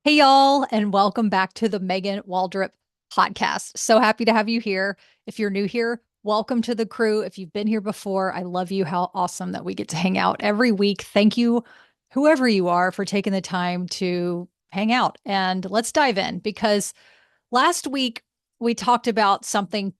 Hey, y'all, and welcome back to the Megan Waldrop podcast. So happy to have you here. If you're new here, welcome to the crew. If you've been here before, I love you. How awesome that we get to hang out every week. Thank you, whoever you are, for taking the time to hang out. And let's dive in because last week we talked about something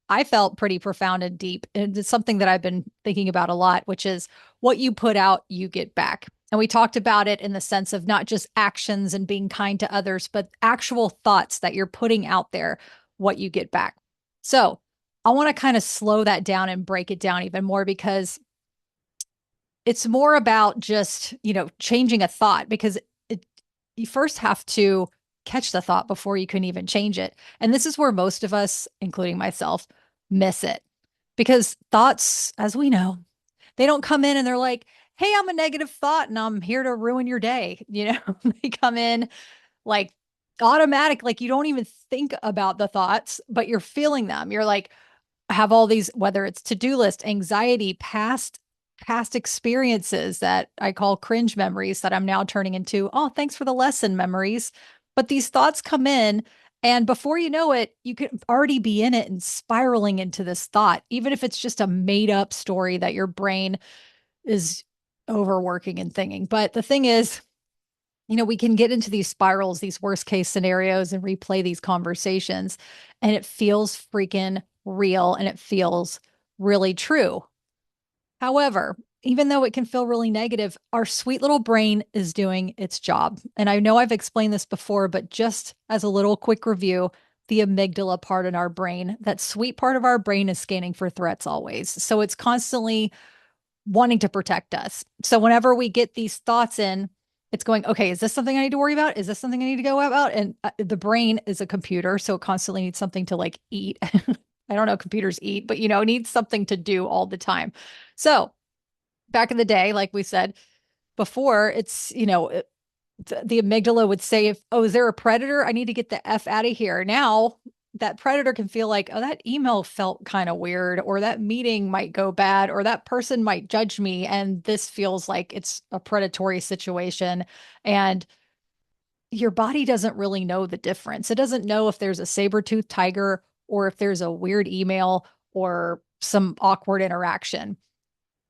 I felt pretty profound and deep. And it's something that I've been thinking about a lot, which is what you put out, you get back. And we talked about it in the sense of not just actions and being kind to others, but actual thoughts that you're putting out there, what you get back. So I want to kind of slow that down and break it down even more because it's more about just, changing a thought because you first have to catch the thought before you can even change it. And this is where most of us, including myself, miss it because thoughts, as we know, they don't come in and they're like, hey, I'm a negative thought and I'm here to ruin your day. They come in like automatic, like you don't even think about the thoughts, but you're feeling them. You're like, have all these, whether it's to-do list, anxiety, past experiences that I call cringe memories that I'm now turning into, oh, thanks for the lesson memories. But these thoughts come in, and before you know it, you could already be in it and spiraling into this thought, even if it's just a made up story that your brain is overworking and thinking. But the thing is, we can get into these spirals, these worst case scenarios, and replay these conversations. And it feels freaking real and it feels really true. However, even though it can feel really negative, our sweet little brain is doing its job. And I know I've explained this before, but just as a little quick review, the amygdala part in our brain, that sweet part of our brain is scanning for threats always. So it's constantly wanting to protect us. So whenever we get these thoughts in, it's going, okay, is this something I need to worry about? Is this something I need to go about? And the brain is a computer, so it constantly needs something to like eat. I don't know, computers eat, but needs something to do all the time. So back in the day, like we said before, it's, the amygdala would say, if, oh, is there a predator? I need to get the F out of here. Now that predator can feel like, oh, that email felt kind of weird, or that meeting might go bad, or that person might judge me. And this feels like it's a predatory situation. And your body doesn't really know the difference. It doesn't know if there's a saber-toothed tiger or if there's a weird email or some awkward interaction.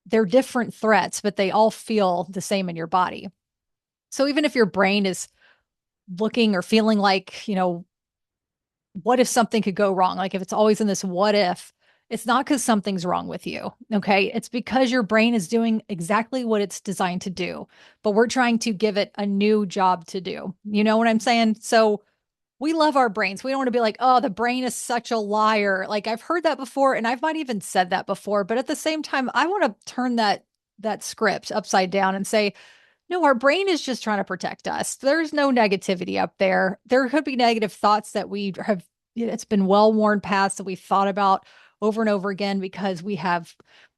They're different threats, but they all feel the same in your body. So even if your brain is looking or feeling like, what if something could go wrong? Like if it's always in this what if, it's not because something's wrong with you. Okay. It's because your brain is doing exactly what it's designed to do, but we're trying to give it a new job to do. You know what I'm saying? So we love our brains. We don't want to be like, oh, the brain is such a liar. Like I've heard that before, and I've not even said that before. But at the same time, I want to turn that script upside down and say, no, our brain is just trying to protect us. There's no negativity up there. There could be negative thoughts that we have, it's been well worn paths that we've thought about over and over again because we have,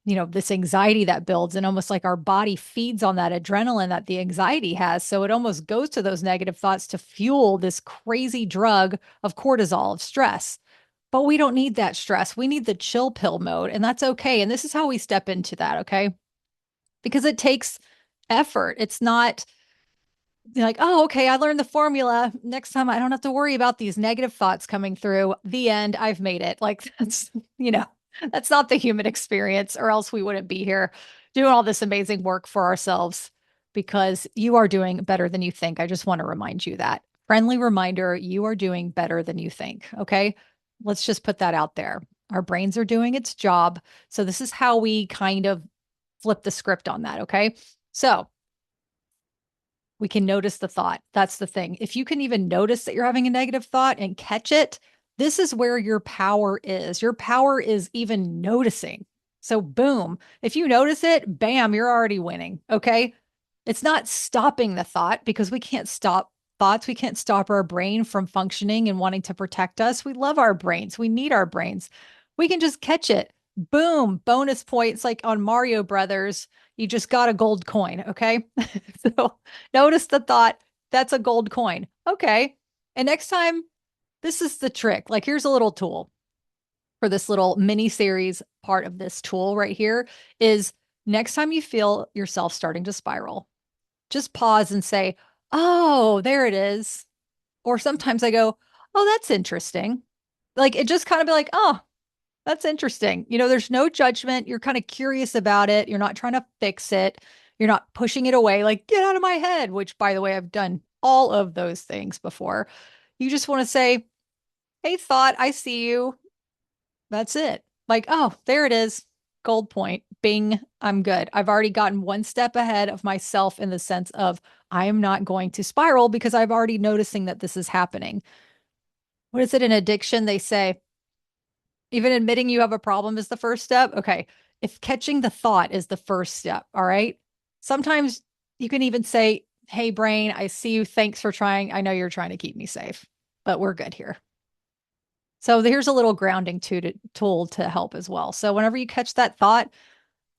this anxiety that builds and almost like our body feeds on that adrenaline that the anxiety has. So it almost goes to those negative thoughts to fuel this crazy drug of cortisol, of stress. But we don't need that stress. We need the chill pill mode, and that's okay. And this is how we step into that, okay? Because it takes effort. It's not like, oh, okay, I learned the formula. Next time I don't have to worry about these negative thoughts coming through. The end, I've made it. Like that's not the human experience, or else we wouldn't be here doing all this amazing work for ourselves because you are doing better than you think. I just want to remind you that. Friendly reminder, you are doing better than you think. Okay. Let's just put that out there. Our brains are doing its job. So this is how we kind of flip the script on that. Okay. So we can notice the thought. That's the thing. If you can even notice that you're having a negative thought and catch it, this is where your power is. Your power is even noticing. So, boom, if you notice it, bam, you're already winning. Okay. It's not stopping the thought because we can't stop thoughts. We can't stop our brain from functioning and wanting to protect us. We love our brains. We need our brains. We can just catch it. Boom, bonus points like on Mario Brothers. You just got a gold coin. Okay. So notice the thought, that's a gold coin. Okay. And next time, this is the trick. Like, here's a little tool for this little mini series part of this tool right here is next time you feel yourself starting to spiral, just pause and say, Oh, there it is. Or sometimes I go, oh, that's interesting. Like it just kind of be like, oh, that's interesting. There's no judgment. You're kind of curious about it. You're not trying to fix it. You're not pushing it away, like, get out of my head, which, by the way, I've done all of those things before. You just want to say, hey, thought, I see you. That's it. Like, oh, there it is. Gold point. Bing. I'm good. I've already gotten one step ahead of myself in the sense of I am not going to spiral because I've already noticing that this is happening. What is it in addiction? They say, even admitting you have a problem is the first step. Okay. If catching the thought is the first step, all right. Sometimes you can even say, hey, brain, I see you. Thanks for trying. I know you're trying to keep me safe, but we're good here. So here's a little grounding tool to help as well. So whenever you catch that thought,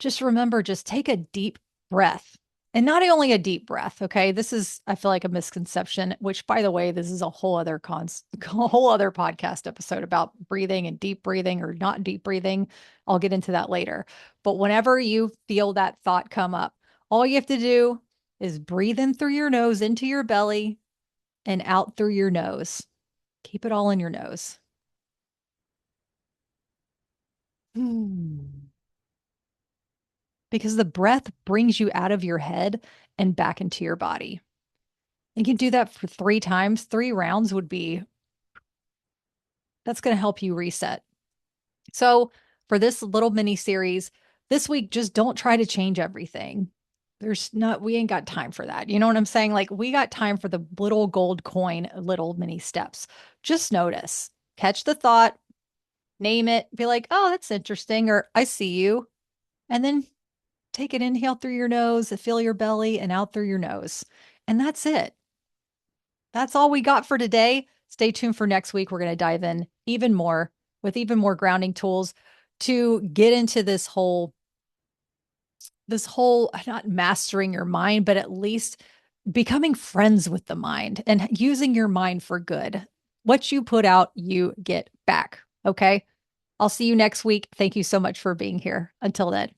just remember, just take a deep breath. And not only a deep breath, okay? This is, I feel like, a misconception, which by the way, this is a whole other a whole other podcast episode about breathing and deep breathing or not deep breathing. I'll get into that later. But whenever you feel that thought come up, all you have to do is breathe in through your nose into your belly and out through your nose. Keep it all in your nose. Hmm. Because the breath brings you out of your head and back into your body. You can do that for 3 times. 3 rounds would be, that's going to help you reset. So, for this little mini series this week, just don't try to change everything. We ain't got time for that. You know what I'm saying? Like, we got time for the little gold coin, little mini steps. Just notice, catch the thought, name it, be like, oh, that's interesting, or I see you. And then take an inhale through your nose, fill your belly, and out through your nose. And that's it. That's all we got for today. Stay tuned for next week. We're going to dive in even more with even more grounding tools to get into this whole not mastering your mind, but at least becoming friends with the mind and using your mind for good. What you put out, you get back. Okay. I'll see you next week. Thank you so much for being here. Until then.